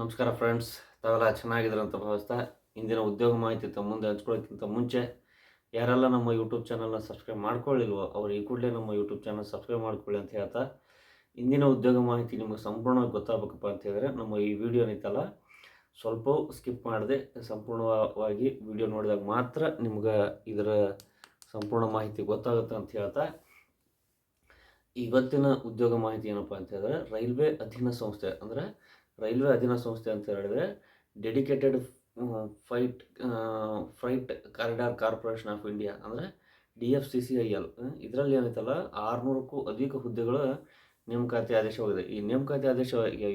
ನಮಸ್ಕಾರ ಫ್ರೆಂಡ್ಸ್, ತಾವೆಲ್ಲ ಚೆನ್ನಾಗಿದ್ದೀರ ಅಂತ ಭಾವಿಸ್ತಾ ಇಂದಿನ ಉದ್ಯೋಗ ಮಾಹಿತಿ ತಮ್ಮ ಮುಂದೆ ಹಂಚ್ಕೊಳ್ಳೋಕ್ಕಿಂತ ಮುಂಚೆ ಯಾರೆಲ್ಲ ನಮ್ಮ ಯೂಟ್ಯೂಬ್ ಚಾನಲ್ನ ಸಬ್ಸ್ಕ್ರೈಬ್ ಮಾಡ್ಕೊಳ್ಳಿಲ್ವೋ ಅವ್ರು ಈ ಕೂಡಲೇ ನಮ್ಮ ಯೂಟ್ಯೂಬ್ ಚಾನಲ್ ಸಬ್ಸ್ಕ್ರೈಬ್ ಮಾಡ್ಕೊಳ್ಳಿ ಅಂತ ಹೇಳ್ತಾ, ಇಂದಿನ ಉದ್ಯೋಗ ಮಾಹಿತಿ ನಿಮಗೆ ಸಂಪೂರ್ಣವಾಗಿ ಗೊತ್ತಾಗಬೇಕಪ್ಪ ಅಂತ ಹೇಳಿದ್ರೆ ನಮ್ಮ ಈ ವಿಡಿಯೋ ನಿಂತಲ್ಲ ಸ್ವಲ್ಪ ಸ್ಕಿಪ್ ಮಾಡದೆ ಸಂಪೂರ್ಣವಾಗಿ ವಿಡಿಯೋ ನೋಡಿದಾಗ ಮಾತ್ರ ನಿಮ್ಗೆ ಇದರ ಸಂಪೂರ್ಣ ಮಾಹಿತಿ ಗೊತ್ತಾಗುತ್ತೆ ಅಂತ ಹೇಳ್ತಾ, ಇವತ್ತಿನ ಉದ್ಯೋಗ ಮಾಹಿತಿ ಏನಪ್ಪ ಅಂತ ಹೇಳಿದ್ರೆ ರೈಲ್ವೆ ಅಧೀನ ಸಂಸ್ಥೆ ಅಂದರೆ ರೈಲ್ವೆ ಅಧೀನ ಸಂಸ್ಥೆ ಅಂತ ಹೇಳಿದ್ರೆ dedicated freight corridor corporation of India ಅಂದರೆ DFCCIL. ಇದರಲ್ಲಿ ಏನೈತಲ್ಲ 600ಕ್ಕೂ ಅಧಿಕ ಹುದ್ದೆಗಳ ನೇಮಕಾತಿ ಆದೇಶವಾಗಿದೆ. ಈ ನೇಮಕಾತಿ ಆದೇಶ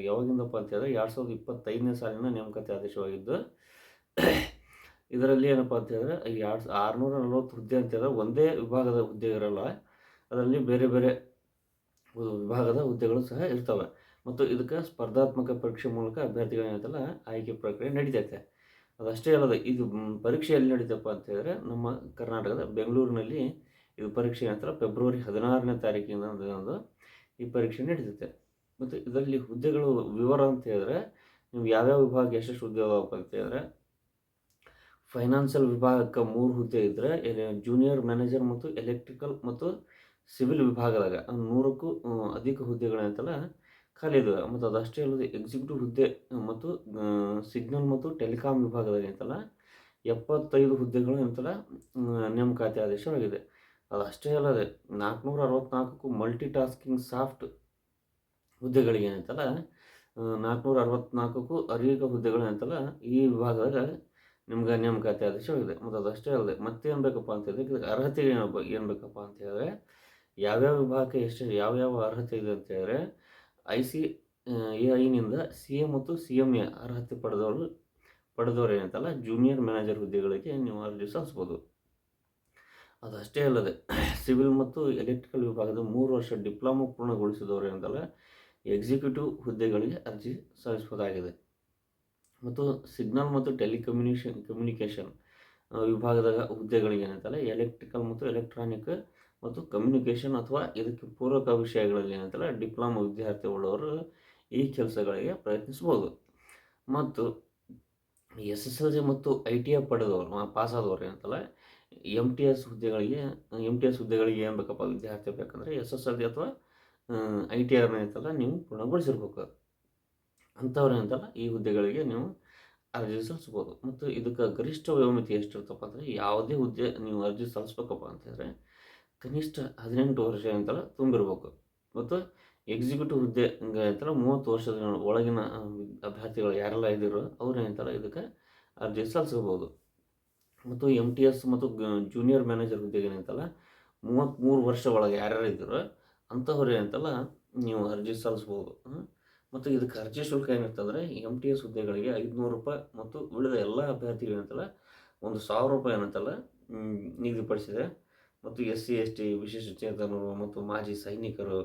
ಯಾವಾಗಿಂದಪ್ಪ ಅಂತ ಹೇಳಿದ್ರೆ 2025ನೇ ಸಾಲಿನ ನೇಮಕಾತಿ ಆದೇಶವಾಗಿದ್ದು, ಇದರಲ್ಲಿ ಏನಪ್ಪ ಅಂತ ಹೇಳಿದ್ರೆ 640 ಹುದ್ದೆ ಅಂತ ಹೇಳಿದ್ರೆ ಒಂದೇ ವಿಭಾಗದ ಹುದ್ದೆ ಇರಲ್ಲ, ಅದರಲ್ಲಿ ಬೇರೆ ಬೇರೆ ವಿಭಾಗದ ಹುದ್ದೆಗಳು ಸಹ ಇರ್ತವೆ. ಮತ್ತು ಇದಕ್ಕೆ ಸ್ಪರ್ಧಾತ್ಮಕ ಪರೀಕ್ಷೆ ಮೂಲಕ ಅಭ್ಯರ್ಥಿಗಳು ಏನಂತಲ್ಲ ಆಯ್ಕೆ ಪ್ರಕ್ರಿಯೆ ನಡೀತೈತೆ. ಅದಷ್ಟೇ ಅಲ್ಲದೆ ಇದು ಪರೀಕ್ಷೆ ಎಲ್ಲಿ ನಡೀತಪ್ಪ ಅಂತ ಹೇಳಿದ್ರೆ ನಮ್ಮ ಕರ್ನಾಟಕದ ಬೆಂಗಳೂರಿನಲ್ಲಿ ಇದು ಪರೀಕ್ಷೆ ಏನಂತಲ್ಲ ಫೆಬ್ರವರಿ 16ನೇ ತಾರೀಕಿನ ಈ ಪರೀಕ್ಷೆ ನಡೀತೈತೆ. ಮತ್ತು ಇದರಲ್ಲಿ ಹುದ್ದೆಗಳು ವಿವರ ಅಂತ ಹೇಳಿದ್ರೆ ನೀವು ಯಾವ್ಯಾವ ವಿಭಾಗ ಎಷ್ಟೆಷ್ಟು ಹುದ್ದೆ ಅದಾವಪ್ಪ ಅಂತ ಹೇಳಿದ್ರೆ, ಫೈನಾನ್ಷಿಯಲ್ ವಿಭಾಗಕ್ಕೆ 3 ಹುದ್ದೆ ಇದ್ದರೆ, ಜೂನಿಯರ್ ಮ್ಯಾನೇಜರ್ ಮತ್ತು ಎಲೆಕ್ಟ್ರಿಕಲ್ ಮತ್ತು ಸಿವಿಲ್ ವಿಭಾಗದಾಗ 100ಕ್ಕೂ ಅಧಿಕ ಹುದ್ದೆಗಳಂತಲ್ಲ ಖಾಲಿ ಇದ್ದಾವೆ. ಮತ್ತು ಅದಷ್ಟೇ ಅಲ್ಲದೆ ಎಕ್ಸಿಕ್ಯೂಟಿವ್ ಹುದ್ದೆ ಮತ್ತು ಸಿಗ್ನಲ್ ಮತ್ತು ಟೆಲಿಕಾಂ ವಿಭಾಗದಾಗ ಅಂತಲ್ಲ 75 ಹುದ್ದೆಗಳು ಅಂತಲ್ಲ ನೇಮಕಾತಿ ಆದೇಶವಾಗಿದೆ. ಅದಷ್ಟೇ ಅಲ್ಲದೆ 464ಕ್ಕೂ ಮಲ್ಟಿ ಟಾಸ್ಕಿಂಗ್ ಸಾಫ್ಟ್ ಹುದ್ದೆಗಳಿಗೆ ಏನಂತಲ್ಲ 464ಕ್ಕೂ ಅಧಿಕ ಹುದ್ದೆಗಳು ಅಂತಲ್ಲ ಈ ವಿಭಾಗದಾಗ ನಿಮ್ಗೆ ನೇಮಕಾತಿ ಆದೇಶವಾಗಿದೆ. ಮತ್ತು ಅದಷ್ಟೇ ಅಲ್ಲದೆ ಮತ್ತೇನು ಬೇಕಪ್ಪ ಅಂತ ಹೇಳಿದ್ರೆ ಇದಕ್ಕೆ ಅರ್ಹತೆ ಏನು ಬೇಕಪ್ಪ ಅಂತ ಹೇಳಿದ್ರೆ, ಯಾವ್ಯಾವ ವಿಭಾಗಕ್ಕೆ ಯಾವ್ಯಾವ ಅರ್ಹತೆ ಇದೆ ಅಂತ ಹೇಳಿದ್ರೆ, ICAIನಿಂದ CA ಮತ್ತು CMA ಅರ್ಹತೆ ಪಡೆದವರು ಏನಂತಲ್ಲ ಜೂನಿಯರ್ ಮ್ಯಾನೇಜರ್ ಹುದ್ದೆಗಳಿಗೆ ನೀವು ಅರ್ಜಿ ಸಲ್ಲಿಸ್ಬೋದು. ಅದಷ್ಟೇ ಅಲ್ಲದೆ ಸಿವಿಲ್ ಮತ್ತು ಎಲೆಕ್ಟ್ರಿಕಲ್ ವಿಭಾಗದ 3 ವರ್ಷ ಡಿಪ್ಲೊಮಾ ಪೂರ್ಣಗೊಳಿಸಿದವರು ಏನಂತಲ್ಲ ಎಕ್ಸಿಕ್ಯೂಟಿವ್ ಹುದ್ದೆಗಳಿಗೆ ಅರ್ಜಿ ಸಲ್ಲಿಸಬಹುದಾಗಿದೆ. ಮತ್ತು ಸಿಗ್ನಲ್ ಮತ್ತು ಕಮ್ಯುನಿಕೇಷನ್ ವಿಭಾಗದ ಹುದ್ದೆಗಳಿಗೆ ಏನಂತಲ್ಲ ಎಲೆಕ್ಟ್ರಿಕಲ್ ಮತ್ತು ಎಲೆಕ್ಟ್ರಾನಿಕ್ ಮತ್ತು ಕಮ್ಯುನಿಕೇಷನ್ ಅಥವಾ ಇದಕ್ಕೆ ಪೂರಕ ವಿಷಯಗಳಲ್ಲಿ ಏನಂತಲ್ಲ ಡಿಪ್ಲೊಮಾ ವಿದ್ಯಾರ್ಥಿ ಉಳ್ಳವರು ಈ ಕೆಲಸಗಳಿಗೆ ಪ್ರಯತ್ನಿಸ್ಬೋದು. ಮತ್ತು SSLC ಮತ್ತು ITI ಪಡೆದವರು ಪಾಸಾದವರು ಏನಂತಲ್ಲ MTS ಹುದ್ದೆಗಳಿಗೆ ಏನು ಬೇಕಪ್ಪ ವಿದ್ಯಾರ್ಥಿ ಬೇಕಂದರೆ SSLC ಅಥವಾ ITI ಏನಂತಲ್ಲ ನೀವು ಪೂರ್ಣಗೊಳಿಸಿರ್ಬೇಕು. ಅಂಥವ್ರು ಏನಂತಲ್ಲ ಈ ಹುದ್ದೆಗಳಿಗೆ ನೀವು ಅರ್ಜಿ ಸಲ್ಲಿಸ್ಬೋದು. ಮತ್ತು ಇದಕ್ಕೆ ಗರಿಷ್ಠ ವಯೋಮಿತಿ ಎಷ್ಟಿರ್ತಪ್ಪ ಅಂದರೆ, ಯಾವುದೇ ಹುದ್ದೆ ನೀವು ಅರ್ಜಿ ಸಲ್ಲಿಸ್ಬೇಕಪ್ಪ ಅಂತಂದರೆ ಕನಿಷ್ಠ 18 ವರ್ಷ ಅಂತಲ್ಲ ತುಂಬಿರ್ಬೇಕು. ಮತ್ತು ಎಕ್ಸಿಕ್ಯೂಟಿವ್ ಹುದ್ದೆ ಅಂತಲ್ಲ 30 ವರ್ಷದ ಒಳಗಿನ ಅಭ್ಯರ್ಥಿಗಳು ಯಾರೆಲ್ಲ ಇದ್ದೀರೋ ಅವ್ರು ಏನಂತಲ್ಲ ಇದಕ್ಕೆ ಅರ್ಜಿ ಸಲ್ಲಿಸ್ಬೋದು. ಮತ್ತು MTS ಮತ್ತು ಜೂನಿಯರ್ ಮ್ಯಾನೇಜರ್ ಹುದ್ದೆಗೆ ಏನಂತಲ್ಲ 33 ವರ್ಷ ಒಳಗೆ ಯಾರ್ಯಾರು ಇದ್ದೀರೋ ಅಂಥವ್ರು ಏನಂತಲ್ಲ ನೀವು ಅರ್ಜಿ ಸಲ್ಲಿಸ್ಬೋದು. ಮತ್ತು ಇದಕ್ಕೆ ಅರ್ಜಿ ಶುಲ್ಕ ಏನಿರ್ತಂದರೆ MTS ಹುದ್ದೆಗಳಿಗೆ 500 ರೂಪಾಯಿ ಮತ್ತು ಉಳಿದ ಎಲ್ಲ ಅಭ್ಯರ್ಥಿಗಳು ಏನಂತಲ್ಲ 1000 ರೂಪಾಯಿ ಏನಂತಲ್ಲ ನಿಗದಿಪಡಿಸಿದೆ. ಮತ್ತು SC ST ವಿಶೇಷಚೇತನರು ಮತ್ತು ಮಾಜಿ ಸೈನಿಕರು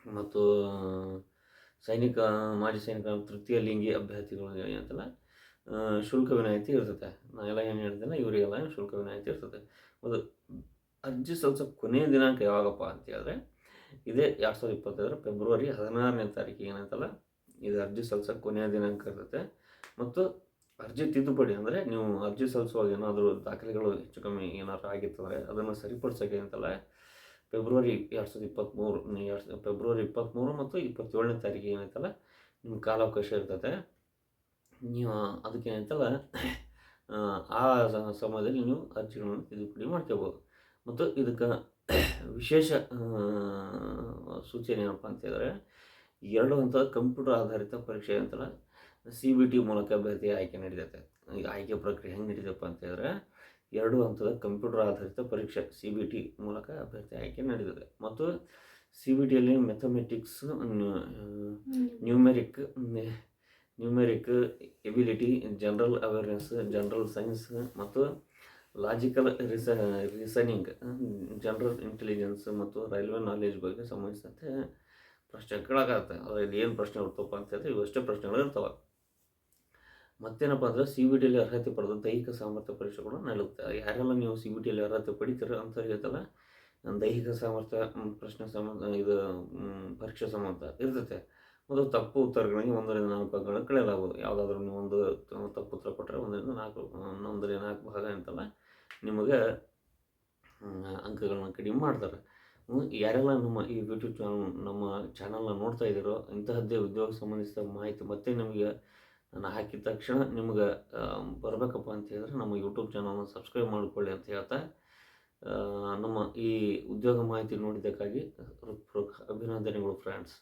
ಮತ್ತು ಮಾಜಿ ಸೈನಿಕ ತೃತೀಯ ಲಿಂಗಿ ಅಭ್ಯರ್ಥಿಗಳು ಏನಂತಲ್ಲ ಶುಲ್ಕ ವಿನಾಯಿತಿ ಇರ್ತದೆ. ನಾನೆಲ್ಲ ಏನು ಹೇಳ್ತೇನೆ ಇವರಿಗೆಲ್ಲ ಶುಲ್ಕ ವಿನಾಯಿತಿ ಇರ್ತದೆ. ಮತ್ತು ಅರ್ಜಿ ಸಲ್ಲಿಸೋ ಕೊನೆಯ ದಿನಾಂಕ ಯಾವಾಗಪ್ಪ ಅಂತ ಹೇಳಿದ್ರೆ ಇದೇ 2025 ಫೆಬ್ರವರಿ 16ನೇ ತಾರೀಕಿಗೆ ಏನಂತಲ್ಲ ಇದು ಅರ್ಜಿ ಸಲ್ಲಿಸೋಕೆ ಕೊನೆಯ ದಿನಾಂಕ ಇರ್ತದೆ. ಮತ್ತು ಅರ್ಜಿ ತಿದ್ದುಪಡಿ ಅಂದರೆ ನೀವು ಅರ್ಜಿ ಸಲ್ಲಿಸುವಾಗ ಏನಾದರೂ ದಾಖಲೆಗಳು ಹೆಚ್ಚು ಕಮ್ಮಿ ಏನಾದರೂ ಆಗಿತ್ತಂದರೆ ಅದನ್ನು ಸರಿಪಡಿಸೋಕೆ ಅಂತಲ್ಲ ಫೆಬ್ರವರಿ 23 ಮತ್ತು 27ನೇ ತಾರೀಕಿಗೆ ಏನೈತಲ್ಲ ನಿಮ್ಮ ಕಾಲಾವಕಾಶ ಇರ್ತದೆ. ನೀವು ಅದಕ್ಕೆ ಏನಂತಲ್ಲ ಆ ಸಮಯದಲ್ಲಿ ನೀವು ಅರ್ಜಿಗಳನ್ನು ತಿದ್ದುಪಡಿ ಮಾಡ್ಕೋಬೋದು. ಮತ್ತು ಇದಕ್ಕೆ ವಿಶೇಷ ಸೂಚನೆ ಏನಪ್ಪ ಅಂತ ಹೇಳಿದ್ರೆ 2 ಹಂತದ ಕಂಪ್ಯೂಟರ್ ಆಧಾರಿತ ಪರೀಕ್ಷೆ ಅಂತಲ್ಲ CBT ಮೂಲಕ ಅಭ್ಯರ್ಥಿ ಆಯ್ಕೆ ನಡೀತೈತೆ. ಈಗ ಆಯ್ಕೆ ಪ್ರಕ್ರಿಯೆ ಹೆಂಗೆ ನಡೀತಪ್ಪ ಅಂತ ಹೇಳಿದ್ರೆ 2 ಹಂತದ ಕಂಪ್ಯೂಟರ್ ಆಧಾರಿತ ಪರೀಕ್ಷೆ CBT ಮೂಲಕ ಅಭ್ಯರ್ಥಿ ಆಯ್ಕೆ ನಡೀತದೆ. ಮತ್ತು CBTಯಲ್ಲಿ mathematics, numeric ability, general awareness, general science ಮತ್ತು ಲಾಜಿಕಲ್ ರೀಸನಿಂಗ್, ಜನರಲ್ ಇಂಟೆಲಿಜೆನ್ಸ್ ಮತ್ತು ರೈಲ್ವೆ ನಾಲೆಜ್ ಬಗ್ಗೆ ಸಂಬಂಧಿಸಿದಂತೆ ಪ್ರಶ್ನೆ ಕೇಳಾಗತ್ತೆ. ಅದರಲ್ಲಿ ಏನು ಪ್ರಶ್ನೆ ಇರ್ತಪ್ಪ ಅಂತ ಹೇಳಿದ್ರೆ ಇವಷ್ಟೇ ಪ್ರಶ್ನೆಗಳು ಇರ್ತವೆ. ಮತ್ತೇನಪ್ಪ ಅಂದರೆ CBTಯಲ್ಲಿ ಅರ್ಹತೆ ಪಡೆದ ದೈಹಿಕ ಸಾಮರ್ಥ್ಯ ಪರೀಕ್ಷೆ ಕೂಡ ನಡೆಯುತ್ತೆ. ಯಾರೆಲ್ಲ ನೀವು CBTಯಲ್ಲಿ ಅರ್ಹತೆ ಪಡಿತೀರ ಅಂತ ಹೇಳ್ತಲ್ಲ ದೈಹಿಕ ಸಾಮರ್ಥ್ಯ ಪ್ರಶ್ನೆ ಇದು ಪರೀಕ್ಷೆ ಸಂಬಂಧ ಇರ್ತೈತೆ. ಮತ್ತು ತಪ್ಪು ಉತ್ತರಗಳಿಗೆ 1ರಿಂದ 4 ಅಂಕಗಳನ್ನು ಕಳೆಯಲಾಗುವುದು. ಯಾವುದಾದ್ರೂ ನೀವು ಒಂದು ತಪ್ಪು ಉತ್ತರ ಕೊಟ್ಟರೆ 1ರಿಂದ 4 ಭಾಗ ಅಂತಲ್ಲ ನಿಮಗೆ ಅಂಕಗಳನ್ನ ಕಡಿಮೆ ಮಾಡ್ತಾರೆ. ಯಾರೆಲ್ಲ ನಮ್ಮ ಈ ಯೂಟ್ಯೂಬ್ ನಮ್ಮ ಚಾನಲ್ನ ನೋಡ್ತಾ ಇದ್ದೀರೋ ಇಂತಹದ್ದೇ ಉದ್ಯೋಗ ಸಂಬಂಧಿಸಿದ ಮಾಹಿತಿ ಮತ್ತೆ ನಿಮಗೆ ನಾನು ಹಾಕಿದ ತಕ್ಷಣ ನಿಮ್ಗೆ ಬರಬೇಕಪ್ಪ ಅಂತ ಹೇಳಿದ್ರೆ ನಮ್ಮ ಯೂಟ್ಯೂಬ್ ಚಾನಲ್ನ ಸಬ್ಸ್ಕ್ರೈಬ್ ಮಾಡಿಕೊಳ್ಳಿ ಅಂತ ಹೇಳ್ತಾ ನಮ್ಮ ಈ ಉದ್ಯೋಗ ಮಾಹಿತಿ ನೋಡಿದ್ದಕ್ಕಾಗಿ ಹೃತ್ಪೂರ್ವಕ ಅಭಿನಂದನೆಗಳು ಫ್ರೆಂಡ್ಸ್.